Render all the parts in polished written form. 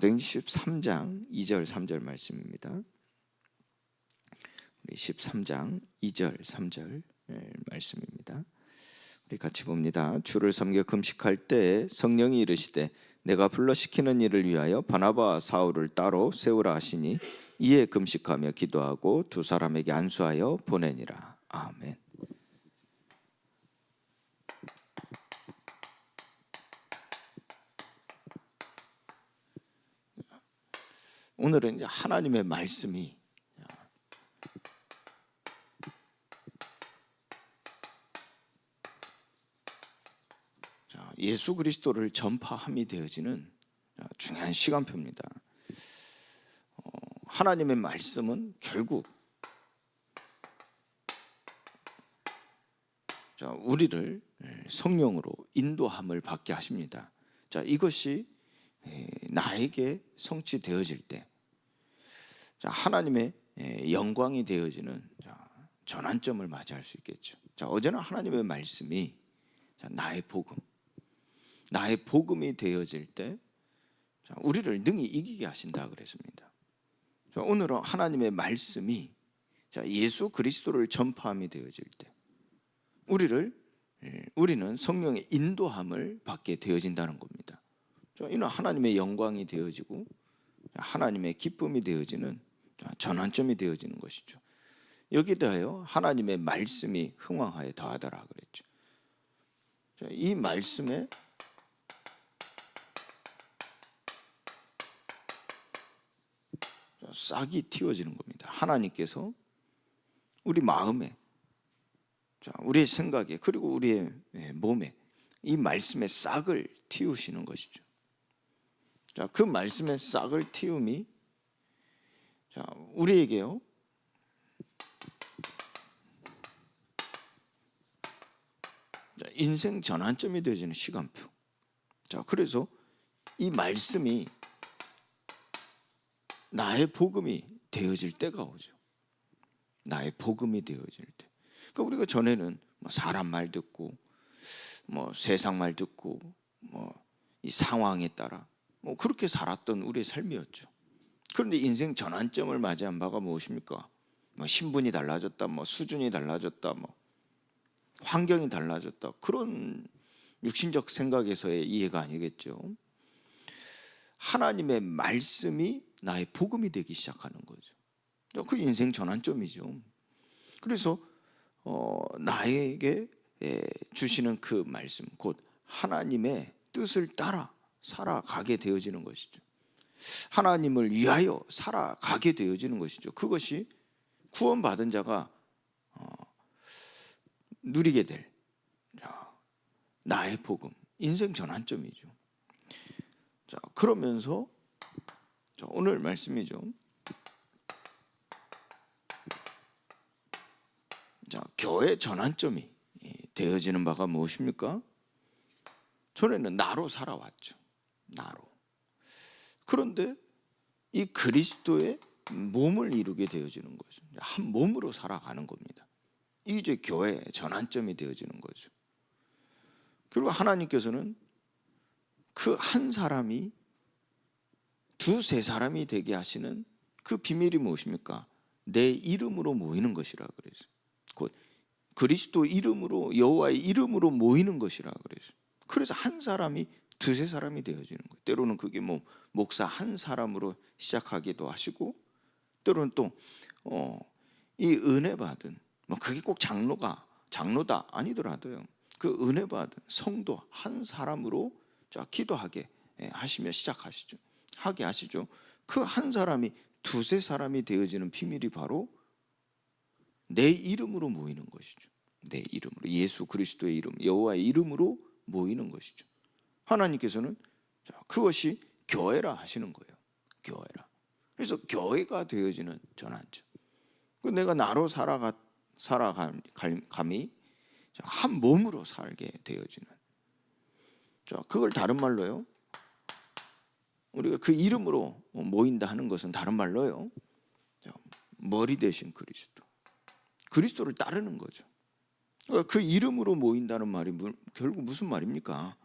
사도행전 13장 2절 3절 말씀입니다. 우리 13장 2절 3절 말씀입니다. 우리 같이 봅니다. 주를 섬겨 금식할 때 성령이 이르시되 내가 불러 시키는 일을 위하여 바나바와 사울을 따로 세우라 하시니 이에 금식하며 기도하고 두 사람에게 안수하여 보내니라. 아멘. 오늘은 이제 하나님의 말씀이 예수 그리스도를 전파함이 되어지는 중요한 시간표입니다. 하나님의 말씀은 결국 우리를 성령으로 인도함을 받게 하십니다. 이것이 나에게 성취되어질 때 하나님의 영광이 되어지는 전환점을 맞이할 수 있겠죠. 어제는 하나님의 말씀이 나의 복음이 되어질 때 우리를 능히 이기게 하신다 그랬습니다. 오늘은 하나님의 말씀이 예수 그리스도를 전파함이 되어질 때 우리는 성령의 인도함을 받게 되어진다는 겁니다. 이는 하나님의 영광이 되어지고 하나님의 기쁨이 되어지는 전환점이 되어지는 것이죠. 여기에 대하여 하나님의 말씀이 흥왕하에 더하더라 그랬죠. 이 말씀에 싹이 틔워지는 겁니다. 하나님께서 우리 마음에, 우리의 생각에, 그리고 우리의 몸에 이 말씀의 싹을 틔우시는 것이죠. 그 말씀의 싹을 틔움이 우리에게요 인생 전환점이 되어지는 시간표. 그래서 이 말씀이 나의 복음이 되어질 때가 오죠. 나의 복음이 되어질 때. 그러니까 우리가 전에는 사람 말 듣고, 세상 말 듣고, 이 상황에 따라 그렇게 살았던 우리의 삶이었죠. 그런데 인생 전환점을 맞이한 바가 무엇입니까? 신분이 달라졌다, 수준이 달라졌다, 환경이 달라졌다. 그런 육신적 생각에서의 이해가 아니겠죠. 하나님의 말씀이 나의 복음이 되기 시작하는 거죠. 그 인생 전환점이죠. 그래서 나에게 주시는 그 말씀, 곧 하나님의 뜻을 따라 살아가게 되어지는 것이죠. 하나님을 위하여 살아가게 되어지는 것이죠. 그것이 구원받은 자가 누리게 될 나의 복음, 인생 전환점이죠. 그러면서 오늘 말씀이죠. 교회 전환점이 되어지는 바가 무엇입니까? 전에는 나로 살아왔죠. 나로. 그런데 이 그리스도의 몸을 이루게 되어지는 거죠. 한 몸으로 살아가는 겁니다. 이게 이제 교회의 전환점이 되어지는 거죠. 그리고 하나님께서는 그 한 사람이 두세 사람이 되게 하시는 그 비밀이 무엇입니까? 내 이름으로 모이는 것이라 그래서 곧 그리스도 이름으로, 여호와의 이름으로 모이는 것이라 그래서 그래서 한 사람이 두세 사람이 되어지는 거예요. 때로는 그게 목사 한 사람으로 시작하기도 하시고, 때로는 또 이 은혜 받은 그게 꼭 장로다 아니더라도요, 그 은혜 받은 성도 한 사람으로 기도하게 하시며 시작하시죠. 하게 하시죠. 그 한 사람이 두세 사람이 되어지는 비밀이 바로 내 이름으로 모이는 것이죠. 내 이름으로, 예수 그리스도의 이름, 여호와의 이름으로 모이는 것이죠. 하나님께서는 그것이 교회라 하시는 거예요. 교회라. 그래서 교회가 되어지는 전환점. 내가 나로 살아감이 한 몸으로 살게 되어지는. 그걸 다른 말로요, 우리가 그 이름으로 모인다 하는 것은 다른 말로요, 머리 대신 그리스도를 따르는 거죠. 그 이름으로 모인다는 말이 결국 무슨 말입니까?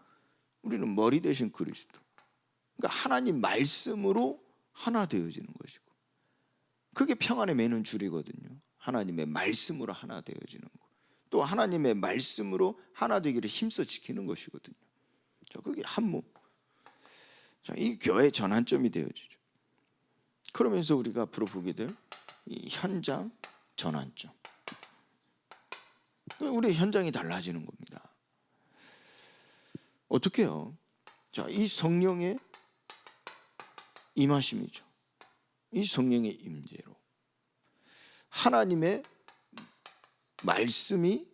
우리는 머리 대신 그리스도, 그러니까 하나님 말씀으로 하나 되어지는 것이고, 그게 평안에 매는 줄이거든요. 하나님의 말씀으로 하나 되어지는 거. 또 하나님의 말씀으로 하나 되기를 힘써 지키는 것이거든요. 자, 그게 한 몸. 자, 이 교회의 전환점이 되어지죠. 그러면서 우리가 앞으로 보게 될 이 현장 전환점. 우리의 현장이 달라지는 겁니다. 어떻게요? 자, 이 성령의 임하심이죠. 이 성령의 임재로 하나님의 말씀이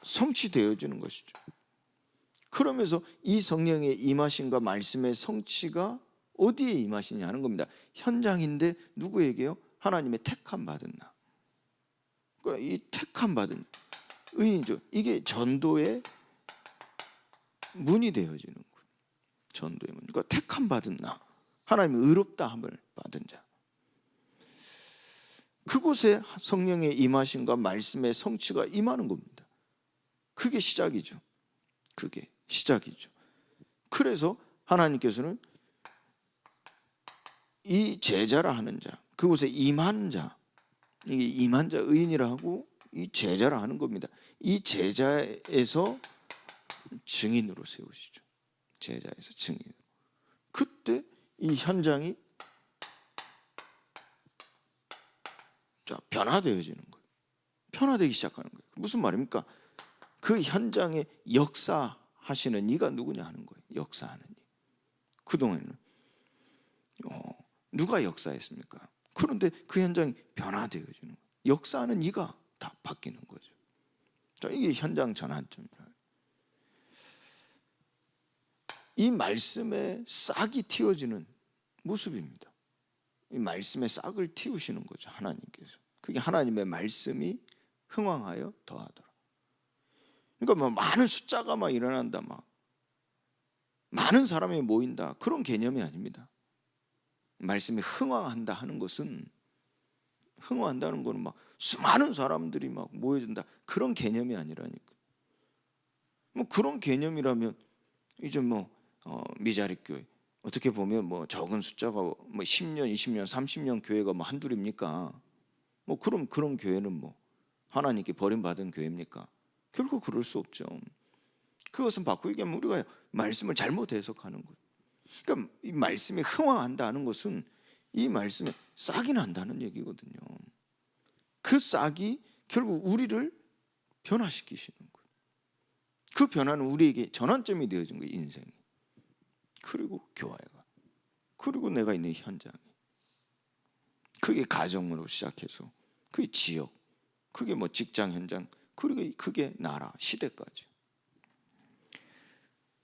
성취되어지는 것이죠. 그러면서 이 성령의 임하심과 말씀의 성취가 어디에 임하시냐 하는 겁니다. 현장인데 누구에게요? 하나님의 택함 받은 나. 그러니까 이 택함 받은 의인이죠. 이게 전도의 문이 되어지는 거예요. 전도의 문. 그러니까 택함 받은 나. 하나님의 의롭다함을 받은 자. 그곳에 성령의 임하심과 말씀의 성취가 임하는 겁니다. 그게 시작이죠. 그게 시작이죠. 그래서 하나님께서는 이 제자라 하는 자, 그곳에 임한 자, 이게 임한 자 의인이라 하고 이 제자라 하는 겁니다. 이 제자에서 증인으로 세우시죠. 제자에서 증인으로. 그때 이 현장이 변화되어지는 거예요. 변화되기 시작하는 거예요. 무슨 말입니까? 그 현장에 역사하시는 이가 누구냐 하는 거예요. 역사하는 이. 그동안에는 누가 역사했습니까? 그런데 그 현장이 변화되어지는 거예요. 역사하는 이가 다 바뀌는 거죠. 자, 이게 현장 전환점이라. 이 말씀에 싹이 틔워지는 모습입니다. 이 말씀에 싹을 틔우시는 거죠. 하나님께서. 그게 하나님의 말씀이 흥왕하여 더하더라. 그러니까 뭐 많은 숫자가 막 일어난다, 막 많은 사람이 모인다, 그런 개념이 아닙니다. 말씀이 흥왕한다 하는 것은, 흥왕한다는 것은 막 수많은 사람들이 막 모여든다, 그런 개념이 아니라니까. 뭐 그런 개념이라면 이제 미자립 교회 어떻게 보면 뭐 적은 숫자가 뭐 10년, 20년, 30년 교회가 뭐 한둘입니까? 뭐 그런 교회는 뭐 하나님께 버림받은 교회입니까? 결국 그럴 수 없죠. 그것은 바꾸기 위하면 우리가 말씀을 잘못 해석하는 거예요. 그러니까 이 말씀이 흥왕한다는 것은 이 말씀에 싹이 난다는 얘기거든요. 그 싹이 결국 우리를 변화시키시는 거예요. 그 변화는 우리에게 전환점이 되어진 거예요. 인생이. 그리고 교회가. 그리고 내가 있는 현장이. 그게 가정으로 시작해서 그게 지역, 그게 뭐 직장 현장, 그리고 그게 나라, 시대까지.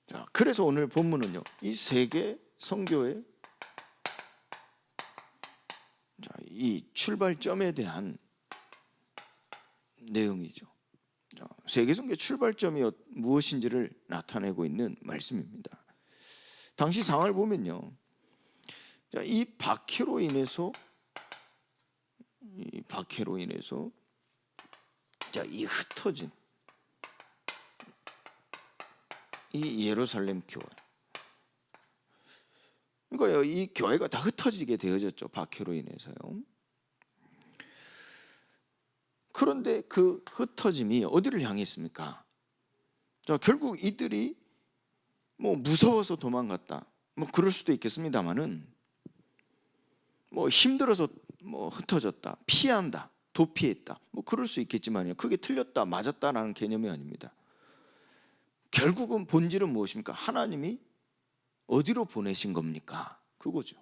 자, 그래서 오늘 본문은요, 이 세계 선교의 이 출발점에 대한 내용이죠. 자, 세계 선교의 출발점이 무엇인지를 나타내고 있는 말씀입니다. 당시 상황을 보면요, 자, 이 박해로 인해서 이 흩어진 이 예루살렘 교회, 그러니까 이 교회가 다 흩어지게 되어졌죠. 박해로 인해서요. 그런데 그 흩어짐이 어디를 향했습니까? 자, 결국 이들이 뭐 무서워서 도망갔다, 뭐 그럴 수도 있겠습니다만은, 뭐 힘들어서 뭐 흩어졌다, 피한다, 도피했다, 뭐 그럴 수 있겠지만요, 그게 틀렸다 맞았다라는 개념이 아닙니다. 결국은 본질은 무엇입니까? 하나님이 어디로 보내신 겁니까? 그거죠.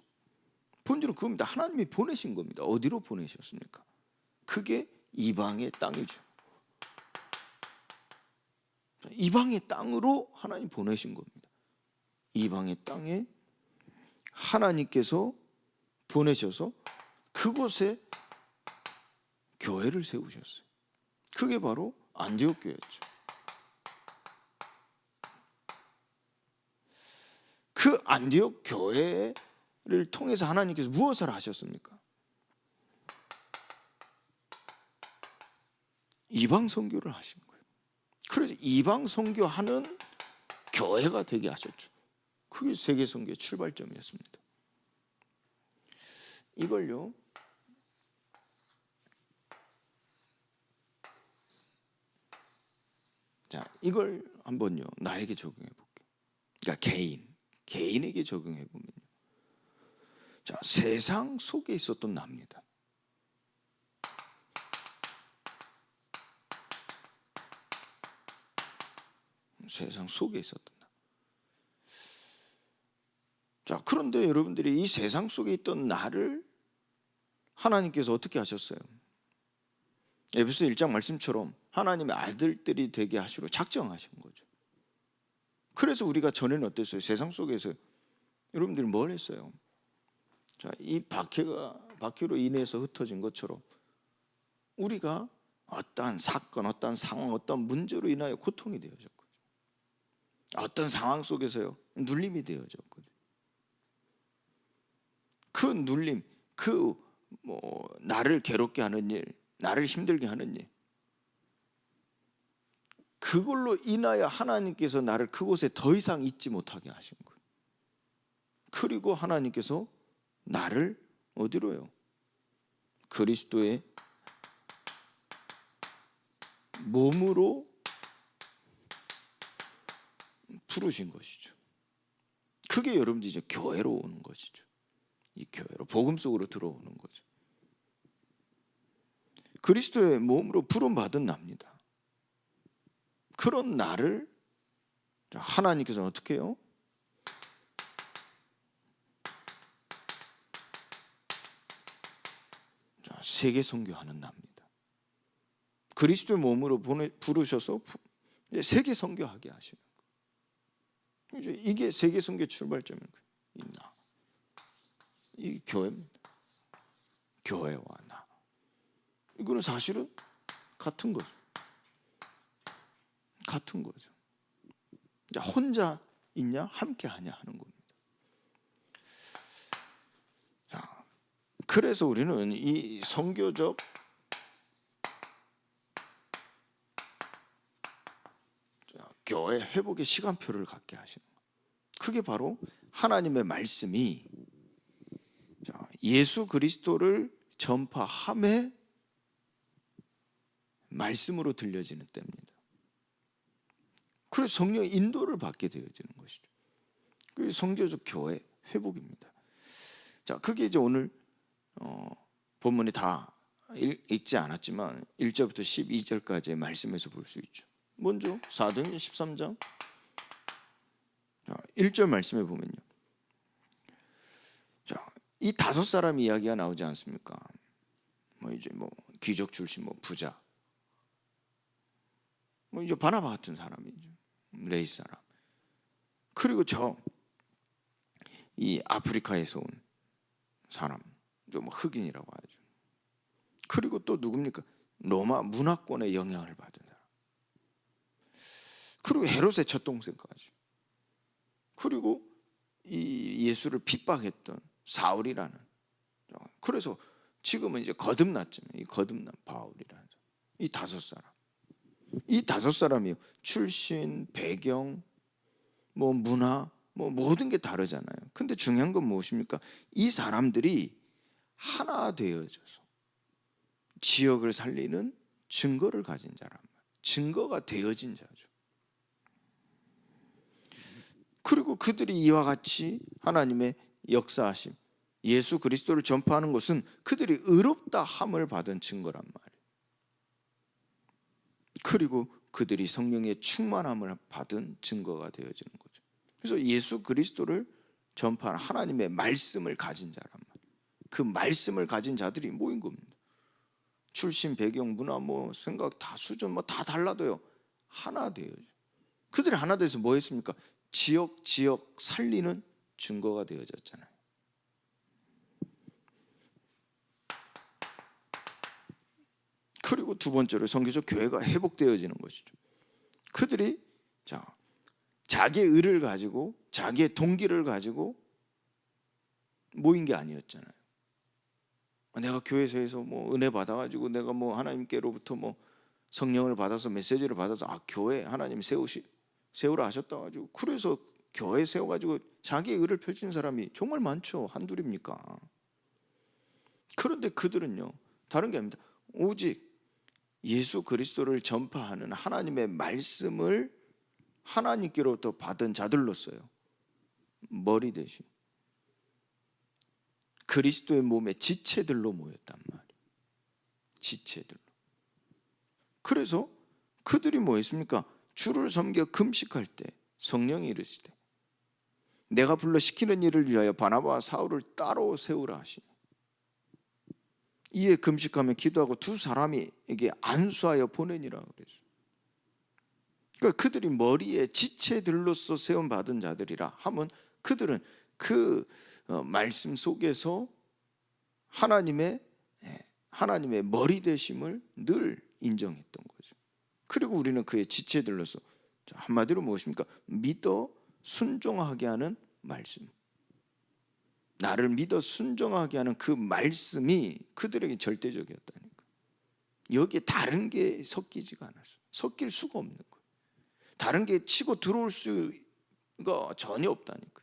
본질은 그겁니다. 하나님이 보내신 겁니다. 어디로 보내셨습니까? 그게 이방의 땅이죠. 이방의 땅으로 하나님 보내신 겁니다. 이방의 땅에 하나님께서 보내셔서 그곳에 교회를 세우셨어요. 그게 바로 안디옥 교회였죠. 그 안디옥 교회를 통해서 하나님께서 무엇을 하셨습니까? 이방 선교를 하신 거예요. 그래서 이방 선교하는 교회가 되게 하셨죠. 그게 세계 선교의 출발점이었습니다. 이걸요, 자, 이걸 한번요 나에게 적용해 볼게요. 그러니까 개인에게 적용해 보면요, 자, 세상 속에 있었던 나입니다. 세상 속에 있었던 나. 자, 그런데 여러분들이 이 세상 속에 있던 나를 하나님께서 어떻게 하셨어요? 에베소 1장 말씀처럼 하나님의 아들들이 되게 하시려 작정하신 거죠. 그래서 우리가 전에는 어땠어요? 세상 속에서 여러분들이 뭘 했어요? 자, 이 박해로 인해서 흩어진 것처럼 우리가 어떠한 사건, 어떠한 상황, 어떠한 문제로 인하여 고통이 되어졌거든요. 어떤 상황 속에서요 눌림이 되어졌거든요. 그 눌림, 나를 괴롭게 하는 일, 나를 힘들게 하는 일, 그걸로 인하여 하나님께서 나를 그곳에 더 이상 있지 못하게 하신 거예요. 그리고 하나님께서 나를 어디로요? 그리스도의 몸으로 부르신 것이죠. 그게 여러분들 이제 교회로 오는 것이죠. 이 교회로, 복음 속으로 들어오는 거죠. 그리스도의 몸으로 부름받은 납니다. 그런 나를 하나님께서는 어떻게 해요? 세계 선교하는 납니다. 그리스도의 몸으로 부르셔서 이제 세계 선교하게 하시는 거예요. 이게 세계 선교 출발점인 거예요. 이 교회입니다. 교회와 나. 이거는 사실은 같은 거죠. 같은 거죠. 혼자 있냐 함께 하냐 하는 겁니다. 자, 그래서 우리는 이 선교적 교회 회복의 시간표를 갖게 하시는 거예요. 그게 바로 하나님의 말씀이 예수 그리스도를 전파함에 말씀으로 들려지는 때입니다. 그래서 성령의 인도를 받게 되어지는 것이죠. 그게 선교적 교회 회복입니다. 자, 그게 이제 오늘 본문에 다 읽지 않았지만 1절부터 12절까지의 말씀에서 볼 수 있죠. 먼저 사도행전 13장 1절 말씀에 보면요, 자, 이 5사람 이야기가 나오지 않습니까? 이제 귀족 출신 부자, 이제 바나바 같은 사람이죠. 레이 사람. 그리고 이 아프리카에서 온 사람, 좀 흑인이라고 하죠. 그리고 또 누굽니까? 로마 문화권의 영향을 받은 사람. 그리고 헤롯의 첫 동생까지. 그리고 이 예수를 핍박했던 사울이라는. 그래서 지금은 이제 거듭났지만 이 거듭난 바울이라는 이 5사람. 이 5사람이 출신, 배경, 문화, 모든 게 다르잖아요. 근데 중요한 건 무엇입니까? 이 사람들이 하나 되어져서 지역을 살리는 증거를 가진 자란 말이에요. 증거가 되어진 자죠. 그리고 그들이 이와 같이 하나님의 역사하심, 예수 그리스도를 전파하는 것은 그들이 의롭다 함을 받은 증거란 말이에요. 그리고 그들이 성령의 충만함을 받은 증거가 되어지는 거죠. 그래서 예수 그리스도를 전파하는 하나님의 말씀을 가진 자란 말이에요. 그 말씀을 가진 자들이 모인 겁니다. 출신, 배경, 문화, 생각 다 수준 다 달라도요 하나 되어요. 그들이 하나 돼서 뭐 했습니까? 지역 살리는 증거가 되어졌잖아요. 그리고 두 번째로 선교적 교회가 회복되어지는 것이죠. 그들이 자기의 의를 가지고 자기의 동기를 가지고 모인 게 아니었잖아요. 내가 교회에서 은혜 받아가지고 내가 하나님께로부터 성령을 받아서 메시지를 받아서 교회 하나님 세우라 하셨다 가지고 그래서 교회 세워가지고 자기의 의를 펼치는 사람이 정말 많죠. 한둘입니까? 그런데 그들은요, 다른 게 아닙니다. 오직 예수 그리스도를 전파하는 하나님의 말씀을 하나님께로부터 받은 자들로서요, 머리 대신 그리스도의 몸의 지체들로 모였단 말이에요. 지체들로. 그래서 그들이 뭐 했습니까? 주를 섬겨 금식할 때 성령이 이르시되 내가 불러 시키는 일을 위하여 바나바와 사울을 따로 세우라 하시니 이에 금식하며 기도하고 두 사람이 이게 안수하여 보내니라 그랬어요. 그러니까 그들이 머리에 지체들로서 세움 받은 자들이라 하면 그들은 그 말씀 속에서 하나님의 머리 되심을 늘 인정했던 거죠. 그리고 우리는 그의 지체들로서 한마디로 무엇입니까? 믿어 순종하게 하는 말씀. 나를 믿어 순종하게 하는 그 말씀이 그들에게 절대적이었다니까. 여기에 다른 게 섞이지가 않았어요. 섞일 수가 없는 거예요. 다른 게 치고 들어올 수가 전혀 없다니까.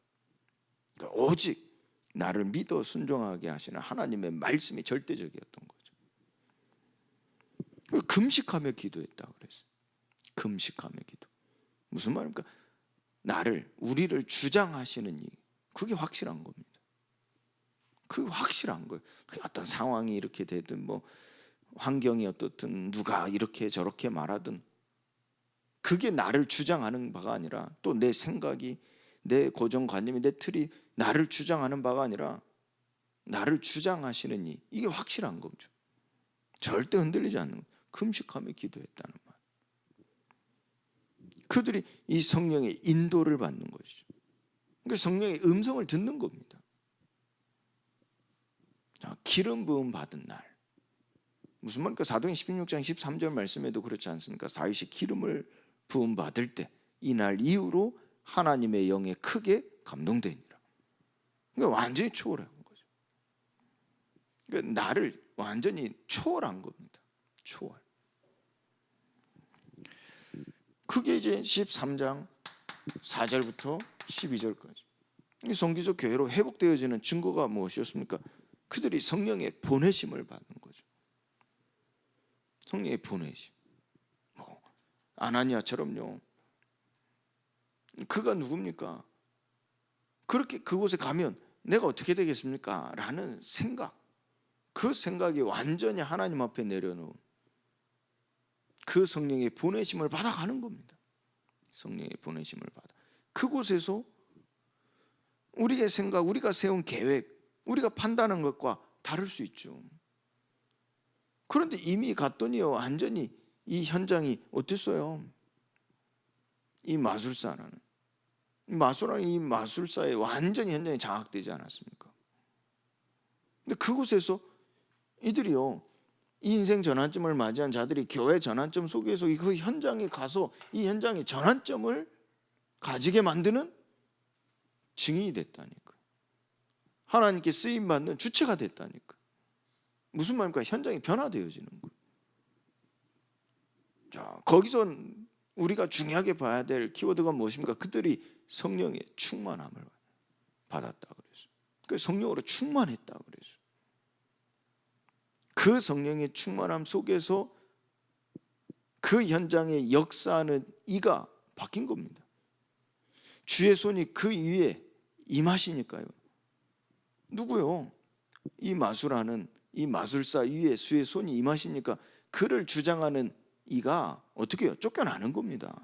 그러니까 오직 나를 믿어 순종하게 하시는 하나님의 말씀이 절대적이었던 거죠. 금식하며 기도했다 그랬어요. 금식하며 기도. 무슨 말입니까? 우리를 주장하시는 이, 그게 확실한 겁니다. 그게 확실한 거예요. 어떤 상황이 이렇게 되든 뭐 환경이 어떻든 누가 이렇게 저렇게 말하든 그게 나를 주장하는 바가 아니라 또 내 생각이 내 고정관념이 내 틀이 나를 주장하는 바가 아니라 나를 주장하시는 이게 확실한 거죠. 절대 흔들리지 않는 거예요. 금식하며 기도했다는 말. 그들이 이 성령의 인도를 받는 것이죠. 그러니까 성령의 음성을 듣는 겁니다. 자, 기름 부음 받은 날. 무슨 말입니까? 사도행 16장 13절 말씀에도 그렇지 않습니까? 다윗이 기름을 부음 받을 때 이 날 이후로 하나님의 영에 크게 감동되니라. 그러니까 완전히 초월한 거죠. 그러니까 나를 완전히 초월한 겁니다. 초월. 그게 이제 13장 4절부터 12절까지. 이 성기적 교회로 회복되어지는 증거가 무엇이었습니까? 그들이 성령의 보내심을 받는 거죠. 성령의 보내심. 아나니아처럼요. 그가 누굽니까? 그렇게 그곳에 가면 내가 어떻게 되겠습니까? 라는 생각. 그 생각이 완전히 하나님 앞에 내려놓은 그 성령의 보내심을 받아가는 겁니다. 성령의 보내심을 받아. 그곳에서 우리의 생각, 우리가 세운 계획, 우리가 판단한 것과 다를 수 있죠. 그런데 이미 갔더니요, 완전히 이 현장이 어땠어요? 이 마술사라는 이 마술사의 완전히 현장이 장악되지 않았습니까? 근데 그곳에서 이들이요, 이 인생 전환점을 맞이한 자들이 교회 전환점 속에서 그 현장에 가서 이 현장의 전환점을 가지게 만드는 증인이 됐다니까. 하나님께 쓰임 받는 주체가 됐다니까. 무슨 말입니까? 현장이 변화되어지는 거예요. 자, 거기서 우리가 중요하게 봐야 될 키워드가 무엇입니까? 그들이 성령의 충만함을 받았다 그랬어요. 그 성령으로 충만했다 그랬어요. 그 성령의 충만함 속에서 그 현장에 역사하는 이가 바뀐 겁니다. 주의 손이 그 위에 임하시니까요. 누구요? 이 마술하는 이 마술사 위에 주의 손이 임하시니까 그를 주장하는 이가 어떻게 해요? 쫓겨나는 겁니다.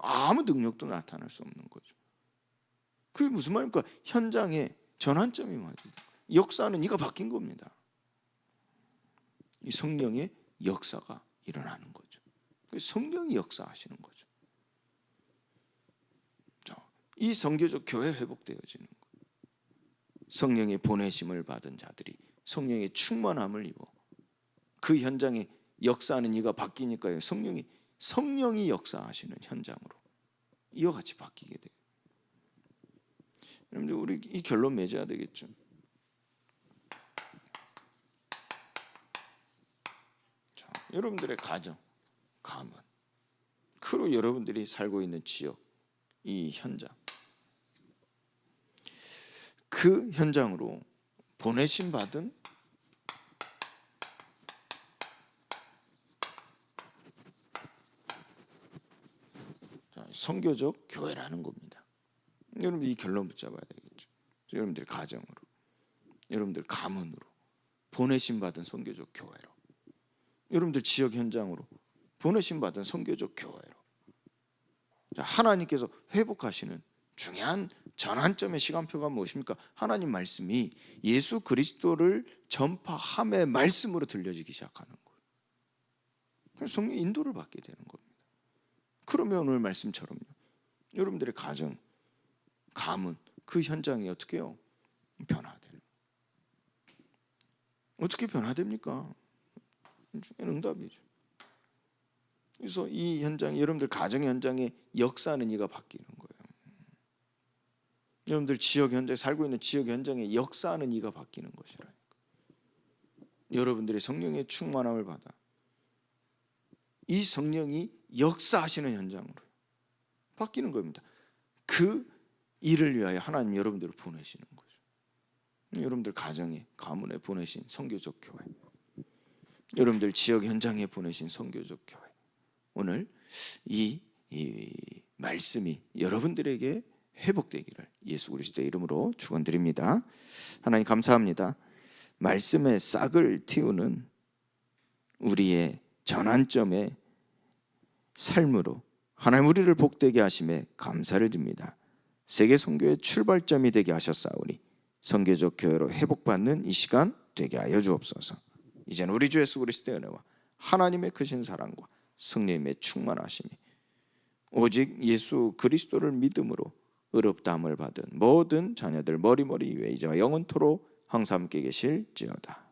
아무 능력도 나타날 수 없는 거죠. 그게 무슨 말입니까? 현장에 전환점이 맞아요. 역사하는 이가 바뀐 겁니다. 이 성령의 역사가 일어나는 거죠. 성령이 역사하시는 거죠. 자, 이 성교적 교회 회복되어지는 거예요. 성령의 보내심을 받은 자들이 성령의 충만함을 입어 그 현장에 역사하는 이가 바뀌니까요. 성령이 역사하시는 현장으로 이와 같이 바뀌게 돼요. 여러분들 우리 이 결론 맺어야 되겠죠. 자, 여러분들의 가정, 가문, 그리고 여러분들이 살고 있는 지역, 이 현장, 그 현장으로 보내심 받은 선교적 교회라는 겁니다. 여러분들 이 결론 붙잡아야 되겠죠. 여러분들 가정으로, 여러분들 가문으로 보내심 받은 선교적 교회로, 여러분들 지역 현장으로 보내심 받은 선교적 교회로. 하나님께서 회복하시는 중요한 전환점의 시간표가 무엇입니까? 하나님 말씀이 예수 그리스도를 전파함의 말씀으로 들려지기 시작하는 거예요. 그래서 성령 인도를 받게 되는 겁니다. 그러면 오늘 말씀처럼요, 여러분들의 가정, 가문, 그 현장이 어떻게 해요? 변화되는. 어떻게 변화됩니까? 응답이죠. 그래서 이 현장, 여러분들 가정 현장의 역사는 이가 바뀌는 거예요. 여러분들 지역 현장에 살고 있는 지역 현장의 역사는 이가 바뀌는 것이라니까. 여러분들이 성령의 충만함을 받아 이 성령이 역사하시는 현장으로 바뀌는 겁니다. 그 일을 위하여 하나님 여러분들을 보내시는 거죠. 여러분들 가정에, 가문에 보내신 선교적 교회, 여러분들 지역 현장에 보내신 선교적 교회. 오늘 이 말씀이 여러분들에게 회복되기를 예수 그리스도의 이름으로 축원드립니다. 하나님 감사합니다. 말씀의 싹을 틔우는 우리의 전환점의 삶으로 하나님 우리를 복되게 하심에 감사를 드립니다. 세계 선교의 출발점이 되게 하셨사오니 선교적 교회로 회복받는 이 시간 되게 하여 주옵소서. 이제는 우리 주 예수 그리스도의 은혜와 하나님의 크신 사랑과 성령님의 충만하심이 오직 예수 그리스도를 믿음으로 의롭다함을 받은 모든 자녀들 머리머리 위에 이제와 영원토록 항상 함께 계실지어다.